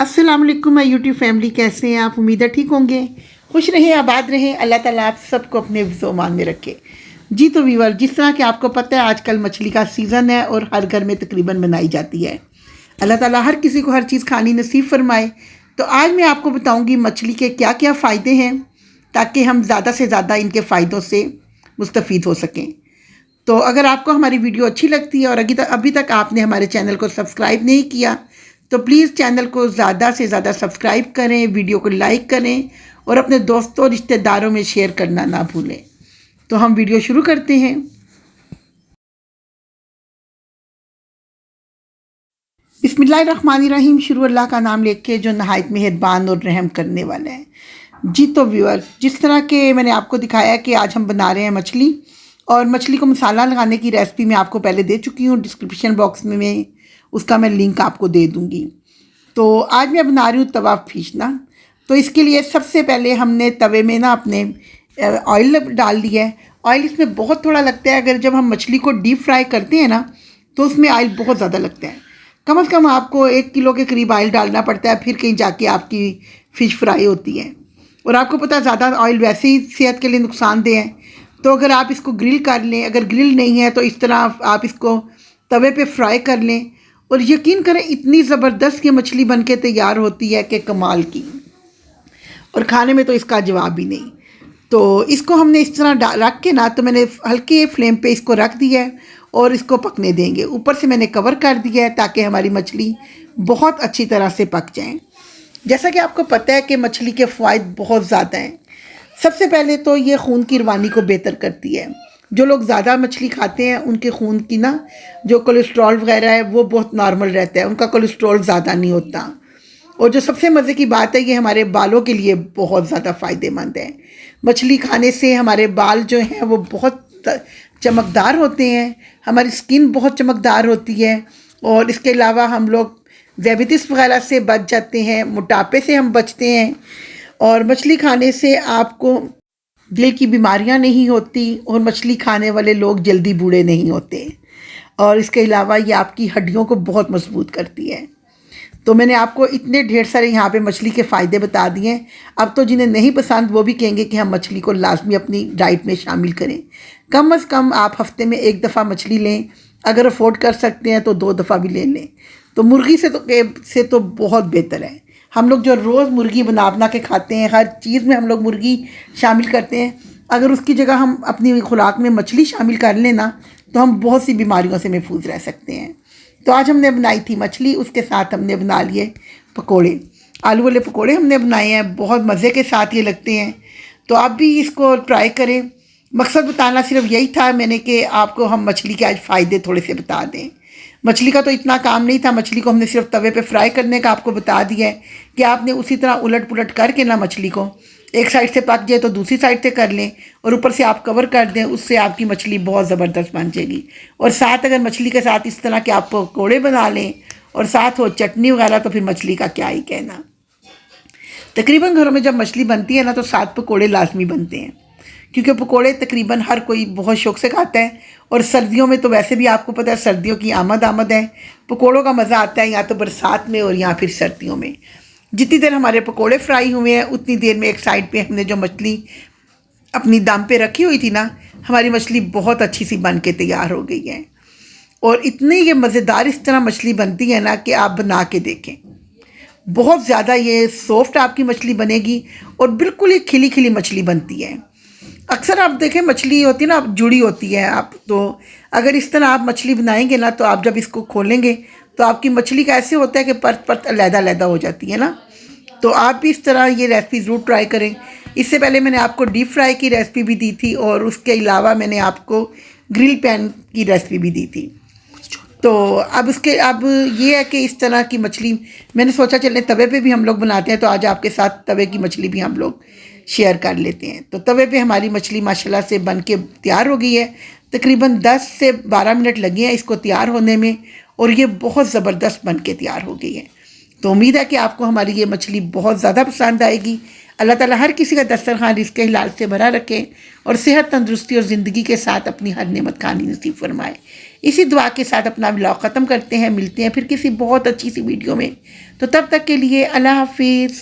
अस्सलाम वालेकुम my YouTube family, कैसे हैं आप? उम्मीद है ठीक होंगे, खुश रहें, आबाद रहें। अल्लाह ताला आप सबको अपने हिफ्ज़-ओ-मान में रखे। जी तो व्यूअर, जिस तरह कि आपको पता है आजकल मछली का सीज़न है और हर घर में तकरीबन बनाई जाती है। अल्लाह ताला हर किसी को हर चीज़ खानी नसीब फरमाए। तो आज मैं आपको बताऊँगी मछली के क्या क्या फ़ायदे हैं, ताकि हम ज़्यादा से ज़्यादा इनके फ़ायदों से मुस्तफ़ीद हो सकें। तो अगर आपको हमारी वीडियो अच्छी लगती है और अभी तक आपने हमारे चैनल को सब्सक्राइब नहीं किया, तो प्लीज़ चैनल को ज़्यादा से ज़्यादा सब्सक्राइब करें, वीडियो को लाइक करें और अपने दोस्तों और रिश्तेदारों में शेयर करना ना भूलें। तो हम वीडियो शुरू करते हैं। बिस्मिल्लाहिर्रहमानिर्रहीम, शुरू अल्लाह का नाम लेके जो नहायत मेहरबान और रहम करने वाला है। जी तो व्यूअर, जिस तरह के मैंने आपको दिखाया कि आज हम बना रहे हैं मछली, और मछली को मसाला लगाने की रेसिपी मैं आपको पहले दे चुकी हूँ। डिस्क्रिप्शन बॉक्स में मैं उसका लिंक आपको दे दूँगी। तो आज मैं बना रही हूँ तवा खींचना। तो इसके लिए सबसे पहले हमने तवे में ना अपने ऑयल डाल दिया है। ऑयल इसमें बहुत थोड़ा लगता है। अगर जब हम मछली को डीप फ्राई करते हैं ना, तो उसमें ऑयल बहुत ज़्यादा लगता है। कम से कम आपको 1 किलो के करीब ऑयल डालना पड़ता है, फिर कहीं जाके आपकी फ़िश फ्राई होती है। और आपको पता है ज़्यादा ऑयल वैसे ही सेहत के लिए नुकसानदेह है। तो अगर आप इसको ग्रिल कर लें, अगर ग्रिल नहीं है तो इस तरह आप इसको तवे पे फ्राई कर लें, और यकीन करें इतनी ज़बरदस्त ये मछली बन के तैयार होती है कि कमाल की। और खाने में तो इसका जवाब ही नहीं। तो इसको हमने इस तरह रख के ना, तो मैंने हल्के फ्लेम पे इसको रख दिया है और इसको पकने देंगे। ऊपर से मैंने कवर कर दिया है ताकि हमारी मछली बहुत अच्छी तरह से पक जाए। जैसा कि आपको पता है कि मछली के फ़वाइद बहुत ज़्यादा हैं। सबसे पहले तो ये खून की रवानी को बेहतर करती है। जो लोग ज़्यादा मछली खाते हैं उनके खून की ना जो कोलेस्ट्रॉल वगैरह है वो बहुत नॉर्मल रहता है, उनका कोलेस्ट्रॉल ज़्यादा नहीं होता। और जो सबसे मज़े की बात है, ये हमारे बालों के लिए बहुत ज़्यादा फ़ायदेमंद है। मछली खाने से हमारे बाल जो हैं वो बहुत चमकदार होते हैं, हमारी स्किन बहुत चमकदार होती है। और इसके अलावा हम लोग डायबिटीज़ वगैरह से बच जाते हैं, मोटापे से हम बचते हैं। और मछली खाने से आपको दिल की बीमारियां नहीं होती, और मछली खाने वाले लोग जल्दी बूढ़े नहीं होते। और इसके अलावा ये आपकी हड्डियों को बहुत मजबूत करती है। तो मैंने आपको इतने ढेर सारे यहाँ पे मछली के फ़ायदे बता दिए हैं। अब तो जिन्हें नहीं पसंद वो भी कहेंगे कि हम मछली को लाजमी अपनी डाइट में शामिल करें। कम अज़ कम आप हफ्ते में 1 दफ़ा मछली लें, अगर अफोर्ड कर सकते हैं तो 2 दफ़ा भी ले लें। तो मुर्गी से तो बहुत बेहतर है। हम लोग जो रोज़ मुर्गी बना के खाते हैं, हर चीज़ में हम लोग मुर्गी शामिल करते हैं, अगर उसकी जगह हम अपनी खुराक में मछली शामिल कर लें ना, तो हम बहुत सी बीमारियों से महफूज रह सकते हैं। तो आज हमने बनाई थी मछली, उसके साथ हमने बना लिए पकोड़े। आलू वाले पकोड़े हमने बनाए हैं, बहुत मज़े के साथ ये लगते हैं। तो आप भी इसको ट्राई करें। मकसद बताना सिर्फ यही था मैंने कि आपको हम मछली के आज फ़ायदे थोड़े से बता दें। मछली का तो इतना काम नहीं था, मछली को हमने सिर्फ तवे पे फ्राई करने का आपको बता दिया है कि आपने उसी तरह उलट पुलट करके ना मछली को एक साइड से पक जाए तो दूसरी साइड से कर लें, और ऊपर से आप कवर कर दें, उससे आपकी मछली बहुत ज़बरदस्त बन जाएगी। और साथ अगर मछली के साथ इस तरह के आप पकौड़े बना लें और साथ हो चटनी वगैरह, तो फिर मछली का क्या ही कहना। तकरीबन घरों में जब मछली बनती है ना, तो साथ पकौड़े लाजमी बनते हैं, क्योंकि पकोड़े तकरीबन हर कोई बहुत शौक़ से खाता है। और सर्दियों में तो वैसे भी आपको पता है सर्दियों की आमद है। पकोड़ों का मज़ा आता है या तो बरसात में और या फिर सर्दियों में। जितनी देर हमारे पकोड़े फ्राई हुए हैं उतनी देर में एक साइड पे हमने जो मछली अपनी दम पे रखी हुई थी ना, हमारी मछली बहुत अच्छी सी बन के तैयार हो गई है। और इतनी ये मज़ेदार इस तरह मछली बनती है ना कि आप बना के देखें। बहुत ज़्यादा ये सॉफ्ट आपकी मछली बनेगी और बिल्कुल ही खिली खिली मछली बनती है। अक्सर आप देखें मछली होती है ना, जुड़ी होती है। आप तो अगर इस तरह आप मछली बनाएंगे ना, तो आप जब इसको खोलेंगे तो आपकी मछली का ऐसे होता है कि परत परत अलहदा हो जाती है ना। तो आप भी इस तरह ये रेसिपी ज़रूर ट्राई करें। इससे पहले मैंने आपको डीप फ्राई की रेसिपी भी दी थी, और उसके अलावा मैंने आपको ग्रिल पैन की रेसिपी भी दी थी। तो अब ये है कि इस तरह की मछली मैंने सोचा चलें तवे पे भी हम लोग बनाते हैं, तो आज आपके साथ तवे की मछली भी हम लोग शेयर कर लेते हैं। तो तवे पे हमारी मछली माशाल्लाह से बन के तैयार हो गई है। तकरीबन 10 से 12 मिनट लगे हैं इसको तैयार होने में, और ये बहुत ज़बरदस्त बन के तैयार हो गई है। तो उम्मीद है कि आपको हमारी ये मछली बहुत ज़्यादा पसंद आएगी। अल्लाह ताला हर किसी का दस्तरखान रिज़्क़ हलाल से भरा रखे और सेहत, तंदुरुस्ती और ज़िंदगी के साथ अपनी हर नेमत खानी नसीब फरमाए। इसी दुआ के साथ अपना व्लॉग ख़त्म करते हैं, मिलते हैं फिर किसी बहुत अच्छी सी वीडियो में। तो तब तक के लिए अल्लाह हाफिज़।